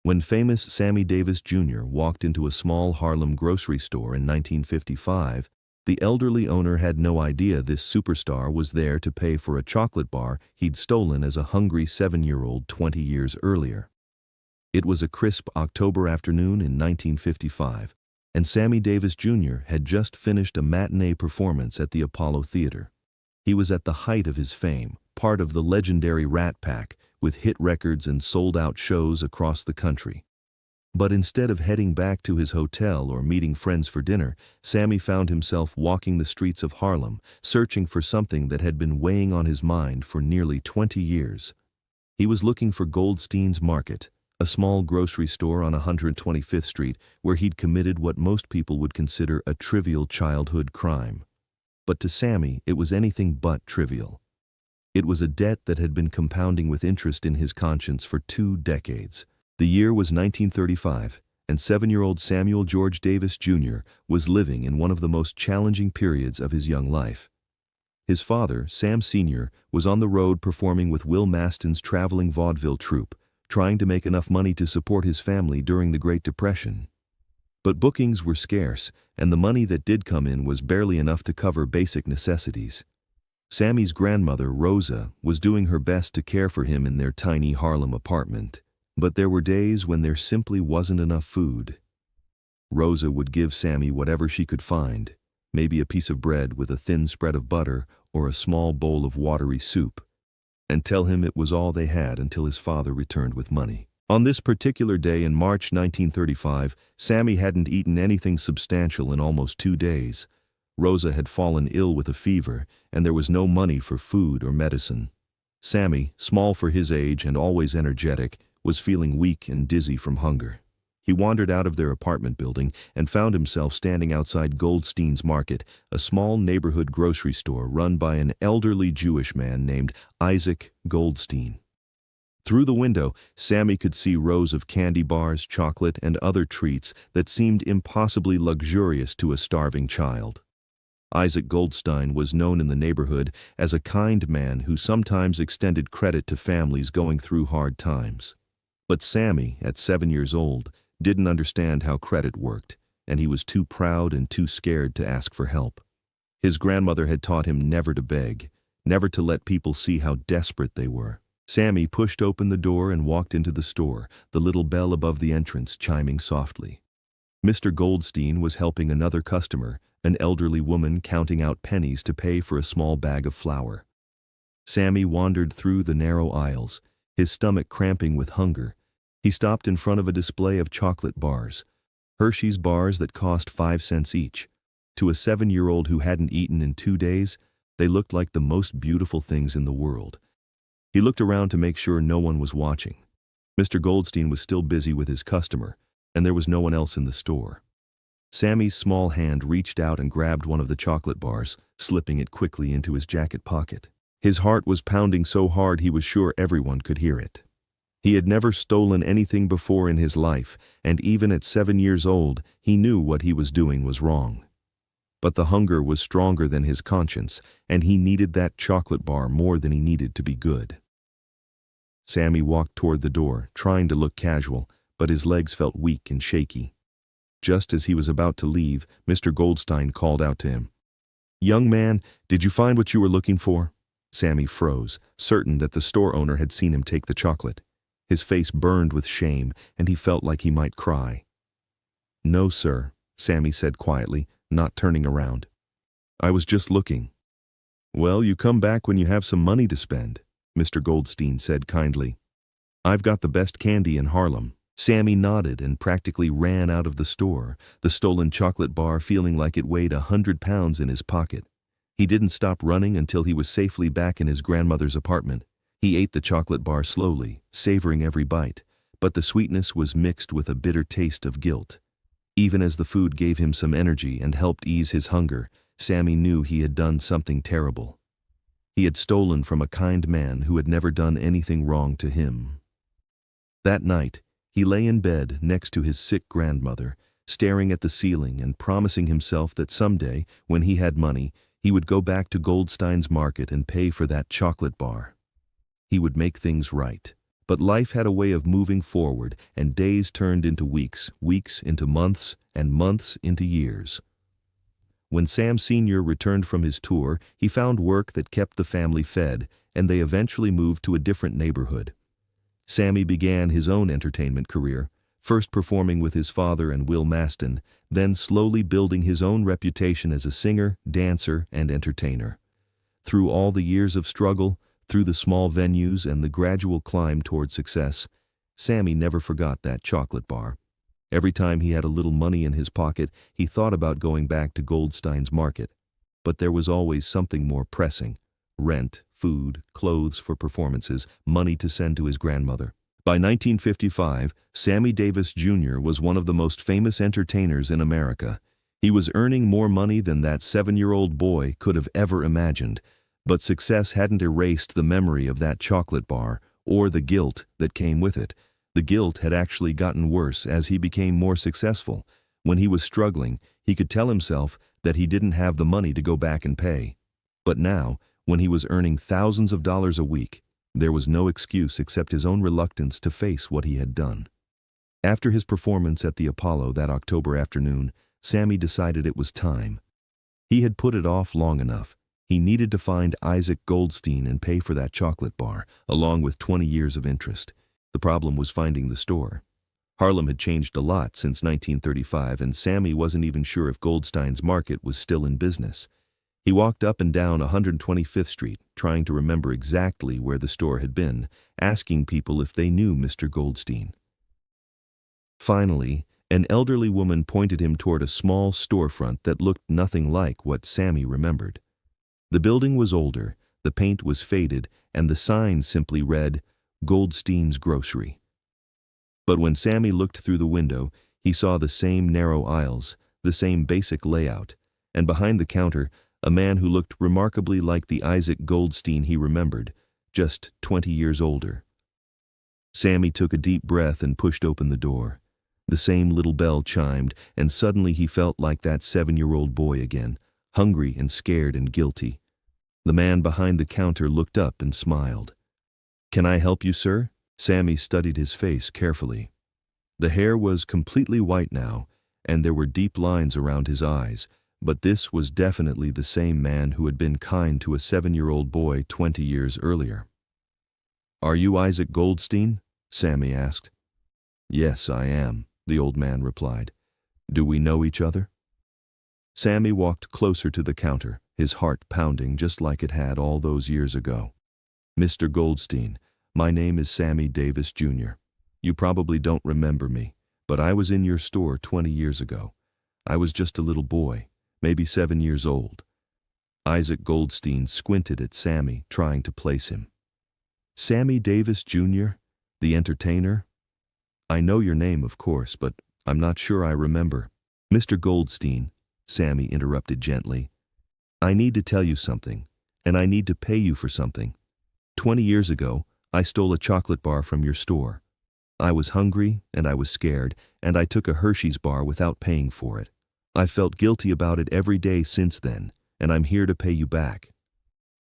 When famous Sammy Davis Jr. walked into a small Harlem grocery store in 1955, the elderly owner had no idea this superstar was there to pay for a chocolate bar he'd stolen as a hungry 7-year-old 20 years earlier. It was a crisp October afternoon in 1955, and Sammy Davis Jr. had just finished a matinee performance at the Apollo Theater. He was at the height of his fame, part of the legendary Rat Pack, with hit records and sold-out shows across the country. But instead of heading back to his hotel or meeting friends for dinner, Sammy found himself walking the streets of Harlem, searching for something that had been weighing on his mind for nearly 20 years. He was looking for Goldstein's Market, a small grocery store on 125th Street where he'd committed what most people would consider a trivial childhood crime. But to Sammy, it was anything but trivial. It was a debt that had been compounding with interest in his conscience for 2 decades. The year was 1935, and 7-year-old Samuel George Davis Jr. was living in one of the most challenging periods of his young life. His father, Sam Sr., was on the road performing with Will Maston's traveling vaudeville troupe, trying to make enough money to support his family during the Great Depression. But bookings were scarce, and the money that did come in was barely enough to cover basic necessities. Sammy's grandmother, Rosa, was doing her best to care for him in their tiny Harlem apartment, but there were days when there simply wasn't enough food. Rosa would give Sammy whatever she could find, maybe a piece of bread with a thin spread of butter or a small bowl of watery soup, and tell him it was all they had until his father returned with money. On this particular day in March 1935, Sammy hadn't eaten anything substantial in almost 2 days. Rosa had fallen ill with a fever, and there was no money for food or medicine. Sammy, small for his age and always energetic, was feeling weak and dizzy from hunger. He wandered out of their apartment building and found himself standing outside Goldstein's Market, a small neighborhood grocery store run by an elderly Jewish man named Isaac Goldstein. Through the window, Sammy could see rows of candy bars, chocolate, and other treats that seemed impossibly luxurious to a starving child. Isaac Goldstein was known in the neighborhood as a kind man who sometimes extended credit to families going through hard times. But Sammy, at 7 years old, didn't understand how credit worked, and he was too proud and too scared to ask for help. His grandmother had taught him never to beg, never to let people see how desperate they were. Sammy pushed open the door and walked into the store, the little bell above the entrance chiming softly. Mr. Goldstein was helping another customer, an elderly woman counting out pennies to pay for a small bag of flour. Sammy wandered through the narrow aisles, his stomach cramping with hunger. He stopped in front of a display of chocolate bars, Hershey's bars that cost 5 cents each. To a 7-year-old who hadn't eaten in 2 days, they looked like the most beautiful things in the world. He looked around to make sure no one was watching. Mr. Goldstein was still busy with his customer, and there was no one else in the store. Sammy's small hand reached out and grabbed one of the chocolate bars, slipping it quickly into his jacket pocket. His heart was pounding so hard he was sure everyone could hear it. He had never stolen anything before in his life, and even at 7 years old, he knew what he was doing was wrong. But the hunger was stronger than his conscience, and he needed that chocolate bar more than he needed to be good. Sammy walked toward the door, trying to look casual, but his legs felt weak and shaky. Just as he was about to leave, Mr. Goldstein called out to him. "Young man, did you find what you were looking for?" Sammy froze, certain that the store owner had seen him take the chocolate. His face burned with shame, and he felt like he might cry. "No, sir," Sammy said quietly, not turning around. "I was just looking." "Well, you come back when you have some money to spend," Mr. Goldstein said kindly. "I've got the best candy in Harlem." Sammy nodded and practically ran out of the store, the stolen chocolate bar feeling like it weighed 100 pounds in his pocket. He didn't stop running until he was safely back in his grandmother's apartment. He ate the chocolate bar slowly, savoring every bite, but the sweetness was mixed with a bitter taste of guilt. Even as the food gave him some energy and helped ease his hunger, Sammy knew he had done something terrible. He had stolen from a kind man who had never done anything wrong to him. That night, he lay in bed next to his sick grandmother, staring at the ceiling and promising himself that someday, when he had money, he would go back to Goldstein's Market and pay for that chocolate bar. He would make things right. But life had a way of moving forward, and days turned into weeks, weeks into months, and months into years. When Sam Sr. returned from his tour, he found work that kept the family fed, and they eventually moved to a different neighborhood. Sammy began his own entertainment career, first performing with his father and Will Maston, then slowly building his own reputation as a singer, dancer, and entertainer. Through all the years of struggle, through the small venues and the gradual climb toward success, Sammy never forgot that chocolate bar. Every time he had a little money in his pocket, he thought about going back to Goldstein's Market. But there was always something more pressing: rent, food, clothes for performances, money to send to his grandmother. By 1955, Sammy Davis Jr. was one of the most famous entertainers in America. He was earning more money than that 7-year-old boy could have ever imagined. But success hadn't erased the memory of that chocolate bar, or the guilt that came with it. The guilt had actually gotten worse as he became more successful. When he was struggling, he could tell himself that he didn't have the money to go back and pay. But now, when he was earning thousands of dollars a week, there was no excuse except his own reluctance to face what he had done. After his performance at the Apollo that October afternoon, Sammy decided it was time. He had put it off long enough. He needed to find Isaac Goldstein and pay for that chocolate bar, along with 20 years of interest. The problem was finding the store. Harlem had changed a lot since 1935, and Sammy wasn't even sure if Goldstein's Market was still in business. He walked up and down 125th Street, trying to remember exactly where the store had been, asking people if they knew Mr. Goldstein. Finally, an elderly woman pointed him toward a small storefront that looked nothing like what Sammy remembered. The building was older, the paint was faded, and the sign simply read, "Goldstein's Grocery." But when Sammy looked through the window, he saw the same narrow aisles, the same basic layout, and behind the counter, a man who looked remarkably like the Isaac Goldstein he remembered, just 20 years older. Sammy took a deep breath and pushed open the door. The same little bell chimed, and suddenly he felt like that 7-year-old boy again, hungry and scared and guilty. The man behind the counter looked up and smiled. "Can I help you, sir?" Sammy studied his face carefully. The hair was completely white now, and there were deep lines around his eyes, but this was definitely the same man who had been kind to a 7-year-old boy 20 years earlier. "Are you Isaac Goldstein?" Sammy asked. "Yes, I am," the old man replied. "Do we know each other?" Sammy walked closer to the counter, his heart pounding just like it had all those years ago. "Mr. Goldstein, my name is Sammy Davis Jr. You probably don't remember me, but I was in your store 20 years ago. I was just a little boy, maybe 7 years old." Isaac Goldstein squinted at Sammy, trying to place him. "Sammy Davis Jr., the entertainer? I know your name, of course, but I'm not sure I remember." "Mr. Goldstein," Sammy interrupted gently, "I need to tell you something, and I need to pay you for something. 20 years ago, I stole a chocolate bar from your store. I was hungry, and I was scared, and I took a Hershey's bar without paying for it. I felt guilty about it every day since then, and I'm here to pay you back."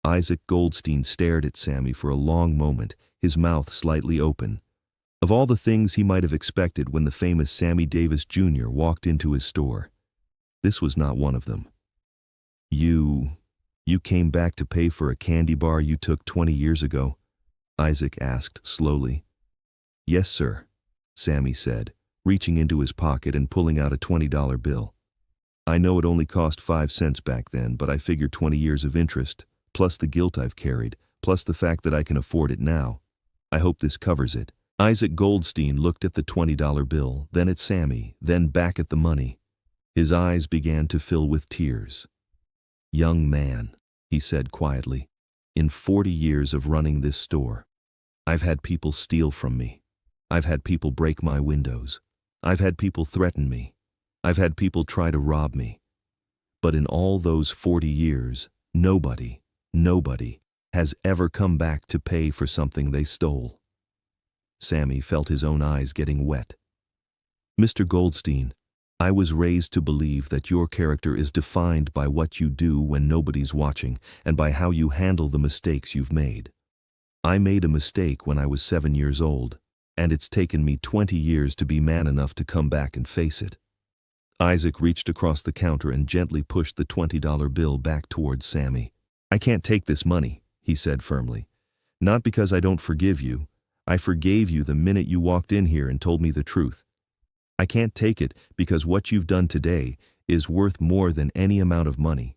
Isaac Goldstein stared at Sammy for a long moment, his mouth slightly open. Of all the things he might have expected when the famous Sammy Davis Jr. walked into his store, this was not one of them. You came back to pay for a candy bar you took 20 years ago?" Isaac asked slowly. "Yes, sir," Sammy said, reaching into his pocket and pulling out a $20 bill. "I know it only cost 5 cents back then, but I figure 20 years of interest, plus the guilt I've carried, plus the fact that I can afford it now. I hope this covers it." Isaac Goldstein looked at the $20 bill, then at Sammy, then back at the money. His eyes began to fill with tears. "Young man," he said quietly, "in 40 years of running this store, I've had people steal from me. I've had people break my windows. I've had people threaten me. I've had people try to rob me. But in all those 40 years, nobody has ever come back to pay for something they stole." Sammy felt his own eyes getting wet. "Mr. Goldstein, I was raised to believe that your character is defined by what you do when nobody's watching and by how you handle the mistakes you've made. I made a mistake when I was 7 years old, and it's taken me 20 years to be man enough to come back and face it. Isaac reached across the counter and gently pushed the $20 bill back towards Sammy. I can't take this money, he said firmly. Not because I don't forgive you. I forgave you the minute you walked in here and told me the truth. I can't take it because what you've done today is worth more than any amount of money.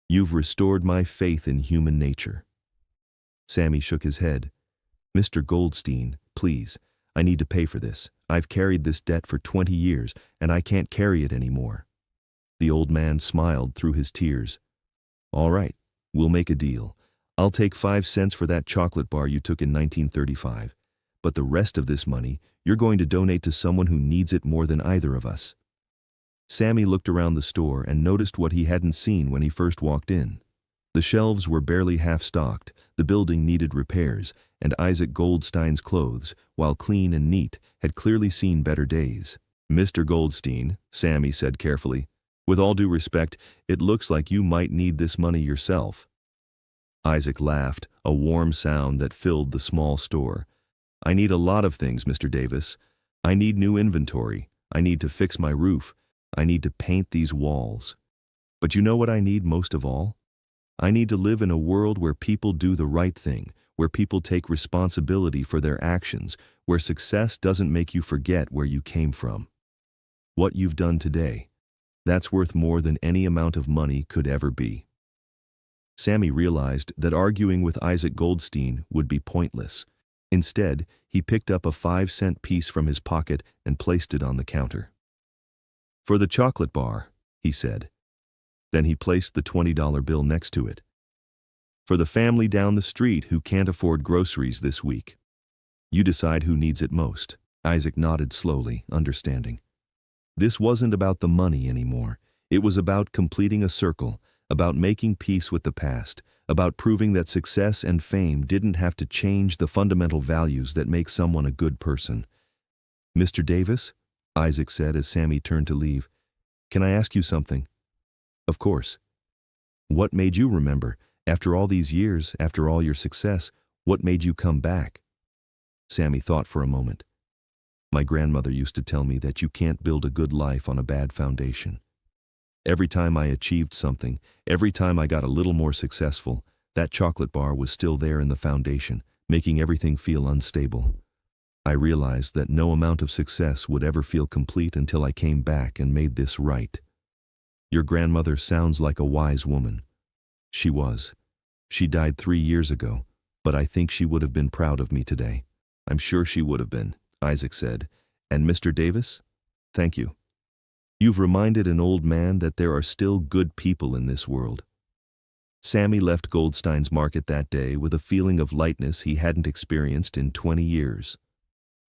You've restored my faith in human nature. Sammy shook his head. Mr. Goldstein, please, I need to pay for this. I've carried this debt for 20 years, and I can't carry it anymore. The old man smiled through his tears. All right, we'll make a deal. I'll take 5 cents for that chocolate bar you took in 1935. But the rest of this money, you're going to donate to someone who needs it more than either of us. Sammy looked around the store and noticed what he hadn't seen when he first walked in. The shelves were barely half-stocked, the building needed repairs, and Isaac Goldstein's clothes, while clean and neat, had clearly seen better days. Mr. Goldstein, Sammy said carefully, with all due respect, it looks like you might need this money yourself. Isaac laughed, a warm sound that filled the small store. I need a lot of things, Mr. Davis. I need new inventory. I need to fix my roof. I need to paint these walls. But you know what I need most of all? I need to live in a world where people do the right thing, where people take responsibility for their actions, where success doesn't make you forget where you came from. What you've done today, that's worth more than any amount of money could ever be. Sammy realized that arguing with Isaac Goldstein would be pointless. Instead, he picked up a 5-cent piece from his pocket and placed it on the counter. For the chocolate bar, he said. Then he placed the $20 bill next to it. For the family down the street who can't afford groceries this week. You decide who needs it most. Isaac nodded slowly, understanding. This wasn't about the money anymore. It was about completing a circle, about making peace with the past, about proving that success and fame didn't have to change the fundamental values that make someone a good person. Mr. Davis, Isaac said as Sammy turned to leave, can I ask you something? Of course. What made you remember, after all these years, after all your success, what made you come back? Sammy thought for a moment. My grandmother used to tell me that you can't build a good life on a bad foundation. Every time I achieved something, every time I got a little more successful, that chocolate bar was still there in the foundation, making everything feel unstable. I realized that no amount of success would ever feel complete until I came back and made this right. Your grandmother sounds like a wise woman. She was. She died 3 years ago, but I think she would have been proud of me today. I'm sure she would have been, Isaac said. And Mr. Davis, thank you. You've reminded an old man that there are still good people in this world. Sammy left Goldstein's market that day with a feeling of lightness he hadn't experienced in 20 years.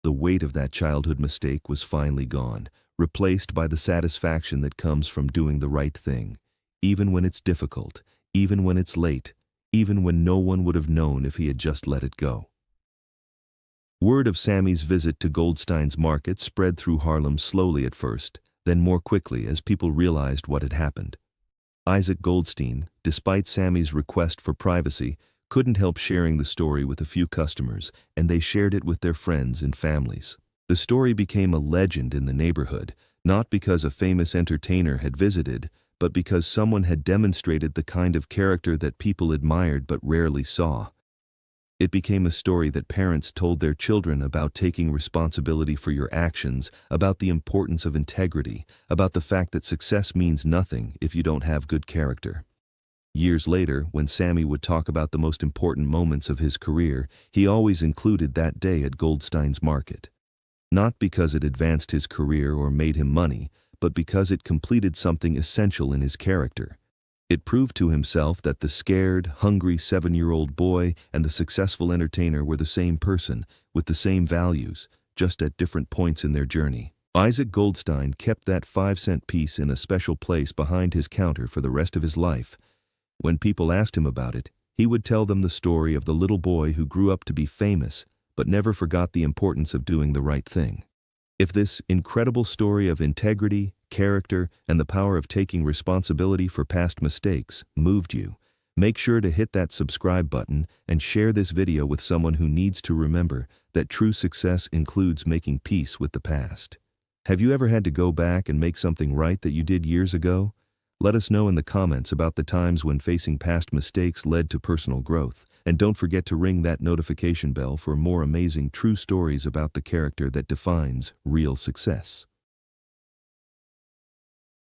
The weight of that childhood mistake was finally gone, replaced by the satisfaction that comes from doing the right thing, even when it's difficult, even when it's late, even when no one would have known if he had just let it go. Word of Sammy's visit to Goldstein's market spread through Harlem slowly at first, then more quickly as people realized what had happened. Isaac Goldstein, despite Sammy's request for privacy, couldn't help sharing the story with a few customers, and they shared it with their friends and families. The story became a legend in the neighborhood, not because a famous entertainer had visited, but because someone had demonstrated the kind of character that people admired but rarely saw. It became a story that parents told their children about taking responsibility for your actions, about the importance of integrity, about the fact that success means nothing if you don't have good character. Years later, when Sammy would talk about the most important moments of his career, he always included that day at Goldstein's market. Not because it advanced his career or made him money, but because it completed something essential in his character. It proved to himself that the scared, hungry 7-year-old boy and the successful entertainer were the same person, with the same values, just at different points in their journey. Isaac Goldstein kept that 5-cent piece in a special place behind his counter for the rest of his life. When people asked him about it, he would tell them the story of the little boy who grew up to be famous, but never forgot the importance of doing the right thing. If this incredible story of integrity, character, and the power of taking responsibility for past mistakes moved you, Make sure to hit that subscribe button and share this video with someone who needs to remember that true success includes making peace with the past. Have you ever had to go back and make something right that you did years ago? Let us know in the comments about the times when facing past mistakes led to personal growth. And don't forget to ring that notification bell for more amazing true stories about the character that defines real success.